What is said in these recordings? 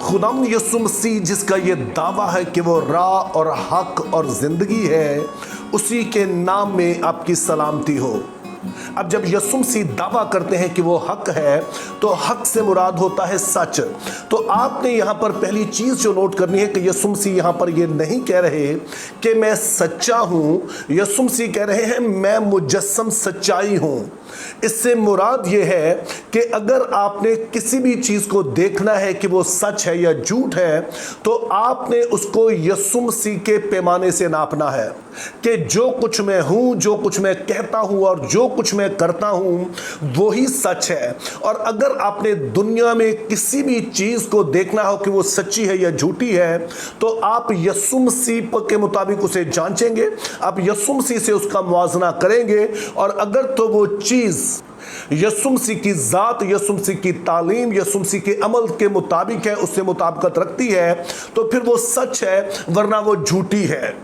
खुदाम यीशु मसीह जिसका ये दावा है कि वो राह और हक और जिंदगी है, उसी के नाम में आपकी सलामती हो। अब जब यीशु मसीह दावा करते हैं कि वो हक है, तो हक से मुराद होता है सच। तो आपने यहाँ पर पहली चीज़ जो नोट करनी है कि यीशु मसीह यहाँ पर ये नहीं कह रहे कि मैं सच्चा हूँ, यीशु मसीह कह रहे हैं मैं मुजस्सम सच्चाई हूँ। इससे मुराद ये है कि अगर आपने किसी भी चीज़ को देखना है कि वो सच है या झूठ है, तो आपने उसको यीशु मसीह के पैमाने से नापना है कि जो कुछ मैं हूँ, जो कुछ मैं कहता हूँ और जो कुछ मैं करता हूँ वो ही सच है। और अगर आपने दुनिया में किसी भी चीज़ को देखना हो कि वो सच्ची है या झूठी है, तो आप यीशु मसीह के मुताबिक उसे जांचेंगे, आप यीशु मसीह से उसका मुआजना करेंगे। और अगर तो वो चीज़ यीशु मसीह की ज़ात, यीशु मसीह की तालीम, यीशु मसीह के अमल के मुताबिक है, उससे मुताबिकत रखती है, तो फिर वो सच है, वरना वो झूठी है।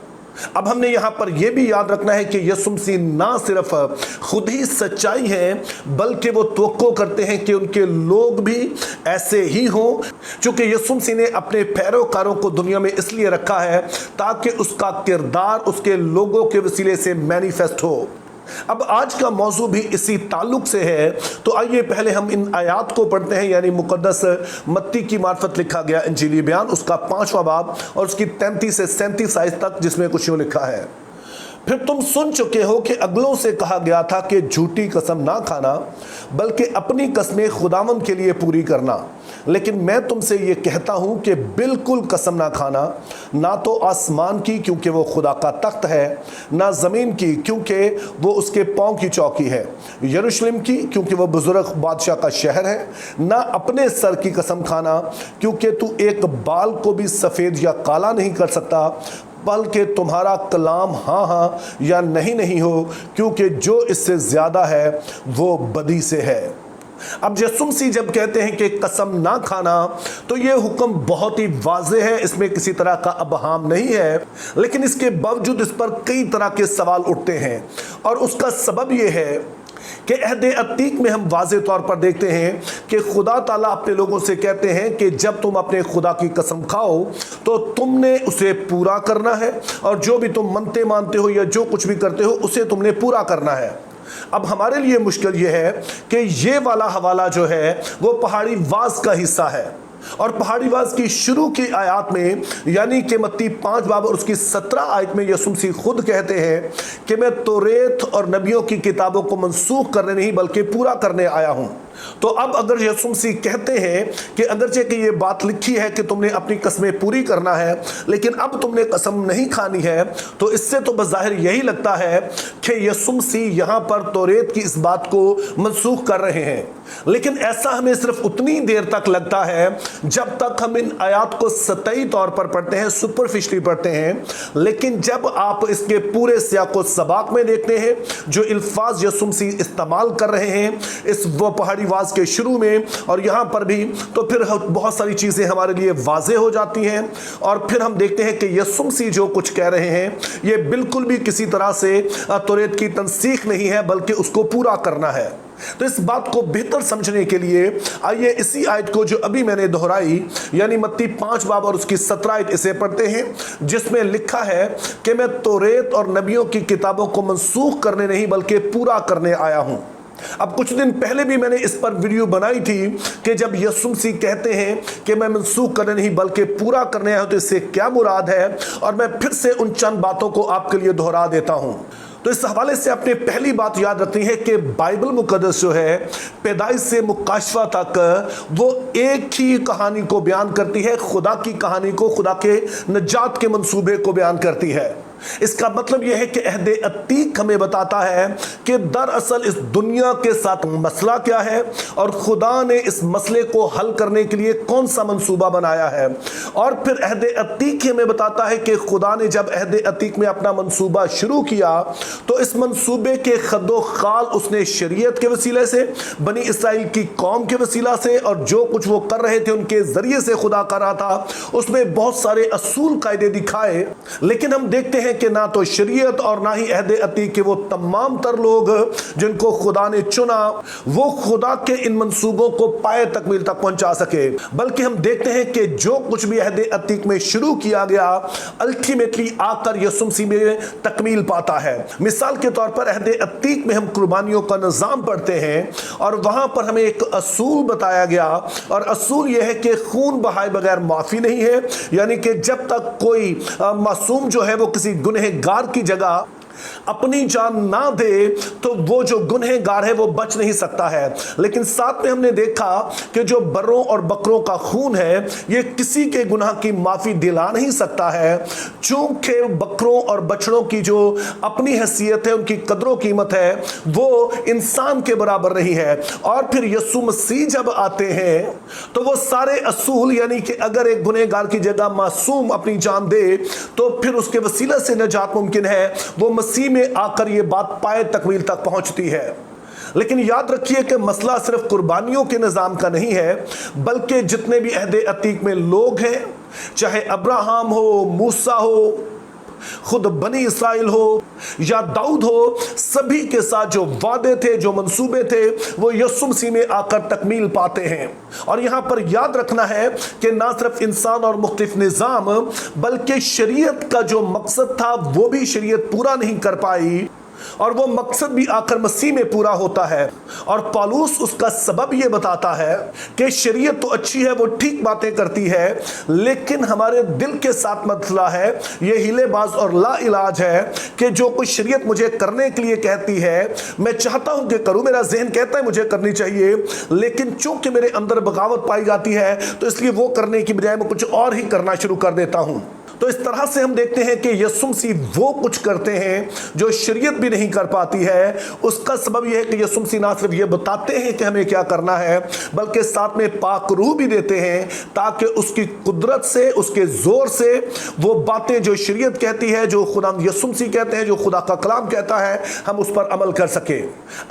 अब हमने यहाँ पर यह भी याद रखना है कि यीशु मसीह ना सिर्फ खुद ही सच्चाई है, बल्कि वो तवक्को करते हैं कि उनके लोग भी ऐसे ही हों, क्योंकि यीशु मसीह ने अपने पैरोकारों को दुनिया में इसलिए रखा है ताकि उसका किरदार उसके लोगों के वसीले से मैनिफेस्ट हो। अब आज का मौजू भी इसी ताल्लुक से है, तो आइए पहले हम इन आयात को पढ़ते हैं, यानी मुकद्दस मत्ती की मार्फत लिखा गया इंजीली बयान, उसका 5वां बाब और उसकी 33 से 37 आयत तक, जिसमें कुछ यूं लिखा है। फिर तुम सुन चुके हो कि अगलों से कहा गया था कि झूठी कसम ना खाना, बल्कि अपनी कसमें खुदावंद के लिए पूरी करना। लेकिन मैं तुमसे ये कहता हूँ कि बिल्कुल कसम ना खाना, ना तो आसमान की क्योंकि वो खुदा का तख्त है, ना ज़मीन की क्योंकि वो उसके पाँव की चौकी है, यरूशलेम की क्योंकि वो बुजुर्ग बादशाह का शहर है, ना अपने सर की कसम खाना क्योंकि तू एक बाल को भी सफ़ेद या काला नहीं कर सकता, बल्कि तुम्हारा कलाम हाँ हाँ या नहीं नहीं हो, क्योंकि जो इससे ज़्यादा है वो बदी से है। अब यीशु मसीह जब कहते हैं कि कसम ना खाना, तो ये हुक्म बहुत ही वाज़ेह है, इसमें किसी तरह का अबहाम नहीं है। लेकिन इसके बावजूद इस पर कई तरह के सवाल उठते हैं, और उसका सबब ये है कि अहद अतीक में हम वाज़े तौर पर देखते हैं कि खुदा ताला अपने लोगों से कहते हैं कि जब तुम अपने खुदा की कसम खाओ तो तुमने उसे पूरा करना है, और जो भी तुम मनते मानते हो या जो कुछ भी करते हो उसे तुमने पूरा करना है। अब हमारे लिए मुश्किल ये है कि ये वाला हवाला जो है वो पहाड़ी वाज का हिस्सा है, और पहाड़ी वाज की शुरू की आयत में, यानी कि मत्ती 5 बाब और उसकी 17 आयत में यीशु मसीह खुद कहते हैं कि मैं तौरेत और नबियों की किताबों को मनसूख करने नहीं बल्कि पूरा करने आया हूँ। तो अब अगर यीशु मसीह कहते हैं कि अगरचे कि ये बात लिखी है कि तुमने अपनी कसमें पूरी करना है, लेकिन अब तुमने कसम नहीं खानी है, तो इससे तो बज़ाहिर यही लगता है कि यीशु मसीह यहाँ पर तौरेत की इस बात को मनसूख कर रहे हैं। लेकिन ऐसा हमें सिर्फ उतनी देर तक लगता है जब तक हम इन आयात को सतही तौर पर पढ़ते हैं, सुपरफिशली पढ़ते हैं। लेकिन जब आप इसके पूरे सियाको सबाक में देखते हैं जो अल्फाज यीशु मसीह इस्तेमाल कर रहे हैं इस वो पहाड़ी वाज के शुरू में और यहाँ पर भी, तो फिर बहुत सारी चीज़ें हमारे लिए वाज़े हो जाती हैं। और फिर हम देखते हैं कि यीशु मसीह जो कुछ कह रहे हैं ये बिल्कुल भी किसी तरह से तौरेत की तनसीख नहीं है, बल्कि उसको पूरा करना है। तो इस बात को बेहतर समझने के लिए आइए इसी आयत को जो अभी मैंने दोहराई, यानी मत्ती 5 बाब और उसकी 17 आयत, इसे पढ़ते हैं, जिसमें लिखा है कि मैं तौरेत और नबियों की किताबों को मनसूख करने नहीं बल्कि पूरा करने आया हूं। अब कुछ दिन पहले भी मैंने इस पर वीडियो बनाई थी कि जब यीशु मसीह कहते हैं कि मैं मनसूख करने नहीं बल्कि पूरा करने आया हूं, तो इससे क्या मुराद है, और मैं फिर से उन चंद बातों को आपके लिए दोहरा देता हूं। तो इस हवाले से अपने पहली बात याद रखनी है कि बाइबल मुकद्दस जो है पैदाइश से मुकाशफा तक वो एक ही कहानी को बयान करती है, खुदा की कहानी को, खुदा के नजात के मंसूबे को बयान करती है। इसका मतलब यह है कि अहद अतीक हमें बताता है कि दरअसल इस दुनिया के साथ मसला क्या है और खुदा ने इस मसले को हल करने के लिए कौन सा मंसूबा बनाया है। और फिर अहद अतीक हमें बताता है कि खुदा ने जब अहद अतीक में अपना मंसूबा शुरू किया तो इस मंसूबे के खद्दो खाल उसने शरीयत के वसीले से, बनी इसराइल की कौम के वसीला से, और जो कुछ वो कर रहे थे उनके जरिए से खुदा कर रहा था, उसमें बहुत सारे असूल कायदे दिखाए। लेकिन हम देखते हैं हैं कि ना तो शरीयत और ना ही अहद अतीक के वो तमाम तर लोग जिनको खुदा ने चुना वो खुदा के इन मंसूबों को पाए तकमील तक पहुंचा सके, बल्कि हम देखते हैं कि जो कुछ भी अहद अतीक में शुरू किया गया अल्टीमेटली आकर यीशु मसीह में तकमील पाता है। मिसाल के तौर पर अहद अतीक में हम कुर्बानियों का निज़ाम पढ़ते हैं और वहां पर हमें एक असूल बताया गया, और असूल यह है कि खून बहाए बगैर माफी नहीं है, यानी कि जब तक कोई मासूम जो है वो किसी गुनहगार की जगह अपनी जान ना दे तो वो जो गुनहगार है वो बच नहीं सकता है। लेकिन साथ में हमने देखा कि जो बर्रों और बकरों का खून है ये किसी के गुनाह की माफी दिला नहीं सकता है, चूंकि बकरों और बछड़ों की जो अपनी हैसियत है, उनकी कदरों कीमत है, वो इंसान के बराबर नहीं है। और फिर यीशु मसीह जब आते हैं तो वो सारे असूल, यानी कि अगर एक गुनहगार की जगह मासूम अपनी जान दे तो फिर उसके वसीला से निजात मुमकिन है, वो मसीह में आकर ये बात पाए तकमील तक पहुंचती है। लेकिन याद रखिए कि मसला सिर्फ कुर्बानियों के निज़ाम का नहीं है, बल्कि जितने भी अहद अतीक में लोग हैं, चाहे अब्राहम हो, मूसा हो, खुद बनी इसराइल हो या दाऊद हो, सभी के साथ जो वादे थे, जो मंसूबे थे, वो यीशु मसीह में आकर तकमील पाते हैं। और यहां पर याद रखना है कि ना सिर्फ इंसान और मुख्तलिफ निज़ाम, बल्कि शरीयत का जो मकसद था वो भी शरीयत पूरा नहीं कर पाई, और वो मकसद भी आकर मसीह में पूरा होता है। और पौलुस उसका सबब ये बताता है कि शरीयत तो अच्छी है, वो ठीक बातें करती है, लेकिन हमारे दिल के साथ मसला है, ये हिलेबाज और ला इलाज है कि जो कुछ शरीयत मुझे करने के लिए कहती है मैं चाहता हूं कि करूं, मेरा ज़हन कहता है मुझे करनी चाहिए, लेकिन चूंकि मेरे अंदर बगावत पाई जाती है तो इसलिए वो करने की बजाय मैं कुछ और ही करना शुरू कर देता हूं। तो इस तरह से हम देखते हैं कि यीशु मसीह वो कुछ करते हैं जो शरीयत भी नहीं कर पाती है। उसका सबब यह है कि यीशु मसीह ना सिर्फ ये बताते हैं कि हमें क्या करना है, बल्कि साथ में पाक रूह भी देते हैं ताकि उसकी कुदरत से, उसके जोर से वो बातें जो शरीयत कहती है, जो खुदा यीशु मसीह कहते हैं, जो खुदा का कलाम कहता है, हम उस पर अमल कर सके।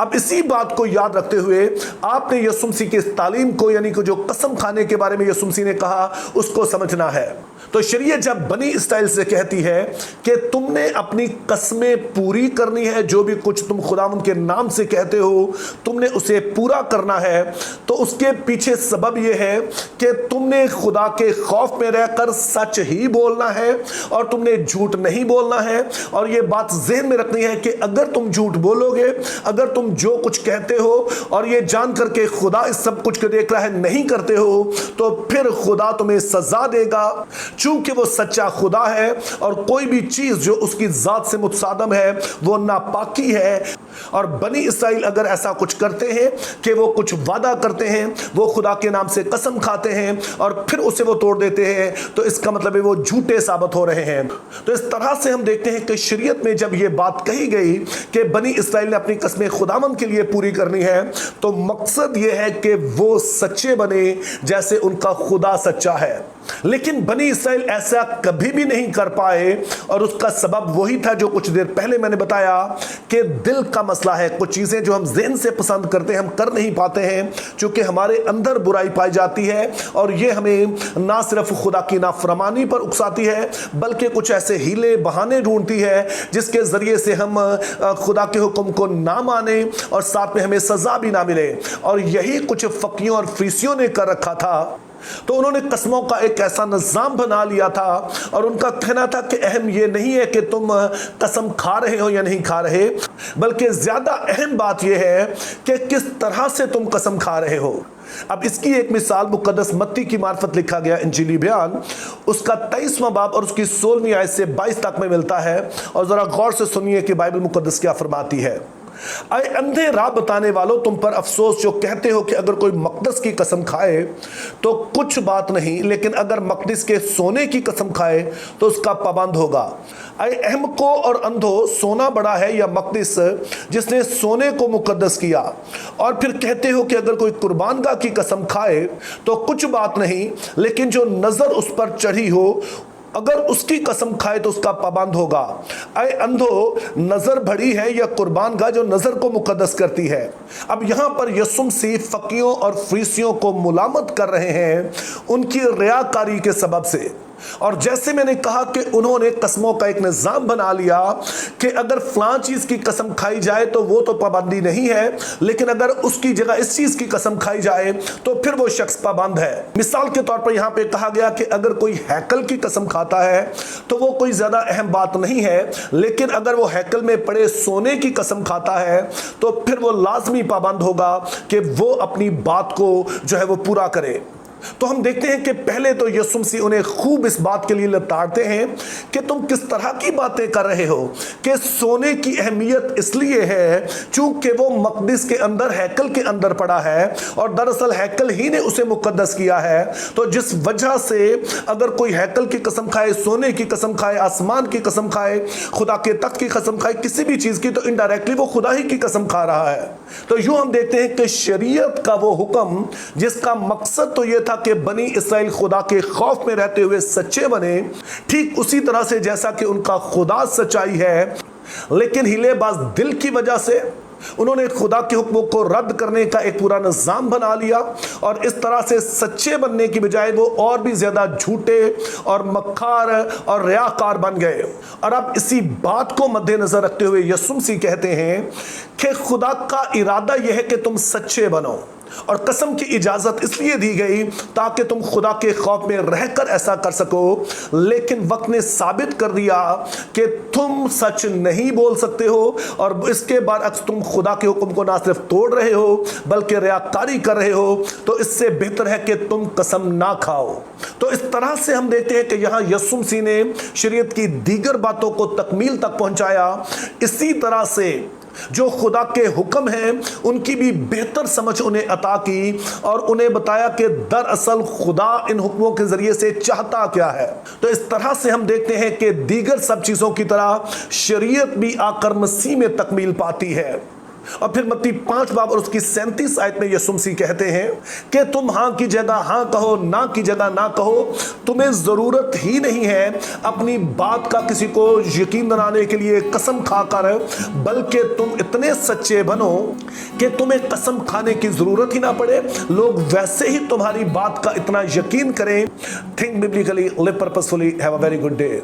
अब इसी बात को याद रखते हुए आपने यीशु मसीह की इस तालीम को, यानी कि जो कसम खाने के बारे में यीशु मसीह ने कहा, उसको समझना है। तो शरीयत जब बनी इसराइल से कहती है कि तुमने अपनी कस्में पूरी करनी है, जो भी कुछ तुम खुदावंद के नाम से कहते हो तुमने उसे पूरा करना है, तो उसके पीछे सबब यह है कि तुमने खुदा के खौफ में रहकर सच ही बोलना है और तुमने झूठ नहीं बोलना है। और यह बात ज़हन में रखनी है कि अगर तुम झूठ बोलोगे, अगर तुम जो कुछ कहते हो और ये जान करके खुदा इस सब कुछ को देख रहा है नहीं करते हो, तो फिर खुदा तुम्हें सजा देगा, चूंकि वो सच्चा खुदा है और कोई भी चीज जो उसकी जात से मुतसादम है वो नापाकी है। और बनी इसराइल अगर ऐसा कुछ करते हैं कि वो कुछ वादा करते हैं, वो खुदा के नाम से कसम खाते हैं और फिर उसे वो तोड़ देते हैं, तो इसका मतलब है वो झूठे साबित हो रहे हैं। तो इस तरह से हम देखते हैं कि शरीयत में जब ये बात कही गई कि बनी इसराइल ने अपनी कस्में खुदावंद के लिए पूरी करनी है, तो मकसद ये है कि वो सच्चे बने जैसे उनका खुदा सच्चा है। लेकिन बनी इसराइल ऐसा कभी भी नहीं कर पाए, और उसका सबब वही था जो कुछ देर पहले मैंने बताया कि दिल का मसला है। कुछ चीजें जो हम ज़हन से पसंद करते हैं हम कर नहीं पाते हैं, क्योंकि हमारे अंदर बुराई पाई जाती है, और ये हमें ना सिर्फ खुदा की नाफरमानी पर उकसाती है, बल्कि कुछ ऐसे हीले बहाने ढूंढती है जिसके जरिए से हम खुदा के हुक्म को ना माने और साथ में हमें सजा भी ना मिले। और यही कुछ फकीयों और फरीसियों ने कर रखा था। तो उन्होंने कसमों का एक ऐसा निज़ाम बना लिया था, और उनका कहना था कि अहम ये नहीं है कि तुम कसम खा रहे हो या नहीं खा रहे, बल्कि ज्यादा अहम बात यह है कि किस तरह से तुम कसम खा रहे हो। अब इसकी एक मिसाल मुकद्दस मत्ती की मार्फत लिखा गया इंजीली बयान, उसका 23वां बाब और उसकी 16वीं आयत से 22 तक में मिलता है। और जरा गौर से सुनिए कि बाइबल मुकद्दस क्या फरमाती है। आए अंधे राह बताने वालों, तुम पर अफसोस जो कहते हो कि अगर कोई मकदस की कसम खाए तो कुछ बात नहीं, लेकिन अगर मकदस के सोने की कसम खाए तो उसका पाबंद होगा। आए अहमको और अंधो, सोना बड़ा है या मकदस जिसने सोने को मुकद्दस किया? और फिर कहते हो कि अगर कोई कुर्बानगाह की कसम खाए तो कुछ बात नहीं, लेकिन जो नजर उस पर चढ़ी हो अगर उसकी कसम खाए तो उसका पाबंद होगा। ऐ अंधो, नजर बड़ी है या कुर्बानगाह जो नजर को मुकद्दस करती है? अब यहां पर यीशु मसीह फकीयों और फरीसियों को मुलामत कर रहे हैं उनकी रियाकारी के सबब से। और जैसे मैंने कहा कि उन्होंने कसमों का एक निजाम बना लिया कि अगर फलां चीज की कसम खाई जाए तो वो तो पाबंदी नहीं है, लेकिन अगर उसकी जगह इस चीज की कसम खाई जाए तो फिर वो शख्स पाबंद है। मिसाल के तौर पर यहां पे कहा गया कि अगर कोई हैकल की कसम खाता है तो वो कोई ज्यादा अहम बात नहीं है, लेकिन अगर वो हैकल में पड़े सोने की कसम खाता है तो फिर वो लाजमी पाबंद होगा कि वो अपनी बात को जो है वो पूरा करे। तो हम देखते हैं कि पहले तो यीशु मसीह उन्हें खूब इस बात के लिए लताड़ते हैं कि तुम किस तरह की बातें कर रहे हो, कि सोने की अहमियत इसलिए है चूंकि वो मकदस के अंदर, हैकल के अंदर पड़ा है, और दरअसल हैकल ही ने उसे मुकद्दस किया है। तो जिस वजह से अगर कोई हैकल की कसम खाए, सोने की कसम खाए, आसमान की कसम खाए, खुदा के तख्त की कसम खाए, किसी भी चीज की, तो इनडायरेक्टली वो खुदा ही की कसम खा रहा है। तो यूं हम देखते हैं कि शरीयत का वो हुक्म जिसका मकसद तो ये था कि बनी इसराइल खुदा के खौफ में रहते हुए सच्चे बने, ठीक उसी तरह से जैसा कि उनका खुदा सच्चाई है, लेकिन हिलेबाज दिल की वजह से उन्होंने खुदा के हुक्मों को रद्द करने का एक पूरा निजाम बना लिया, और इस तरह से सच्चे बनने की बजाय वो और भी ज्यादा झूठे और मक्कार और रियाकार बन गए। और अब इसी बात को मद्देनजर रखते हुए यीशु मसीह कहते हैं कि खुदा का इरादा यह है कि तुम सच्चे बनो, और कसम की इजाजत इसलिए दी गई ताकि तुम खुदा के खौफ में रहकर ऐसा कर सको। लेकिन वक्त ने साबित कर दिया कि तुम सच नहीं बोल सकते हो, और इसके बाद अक्सर तुम खुदा के हुक्म को ना सिर्फ तोड़ रहे हो बल्कि रियाकारी कर रहे हो। तो इससे बेहतर है कि तुम कसम ना खाओ। तो इस तरह से हम देखते हैं कि यहाँ यीशु मसीह ने शरीयत की दीगर बातों को तकमील तक पहुंचाया। इसी तरह से जो खुदा के हुक्म हैं उनकी भी बेहतर समझ उन्हें अता की, और उन्हें बताया कि दरअसल खुदा इन हुक्मों के जरिए से चाहता क्या है। तो इस तरह से हम देखते हैं कि दीगर सब चीजों की तरह शरीयत भी आकर मसीह में तकमील पाती है। और फिर मत्ती 5 बाब और उसकी 37 आयत में यीशु मसीह कहते हैं कि तुम हाँ की जगह हाँ कहो, ना की जगह ना कहो। तुम्हें जरूरत ही नहीं है अपनी बात का किसी को यकीन दिलाने के लिए कसम खाकर, बल्कि तुम इतने सच्चे बनो कि तुम्हें कसम खाने की जरूरत ही ना पड़े, लोग वैसे ही तुम्हारी बात का इतना यकीन करें। Think biblically, live purposefully, have a very good day.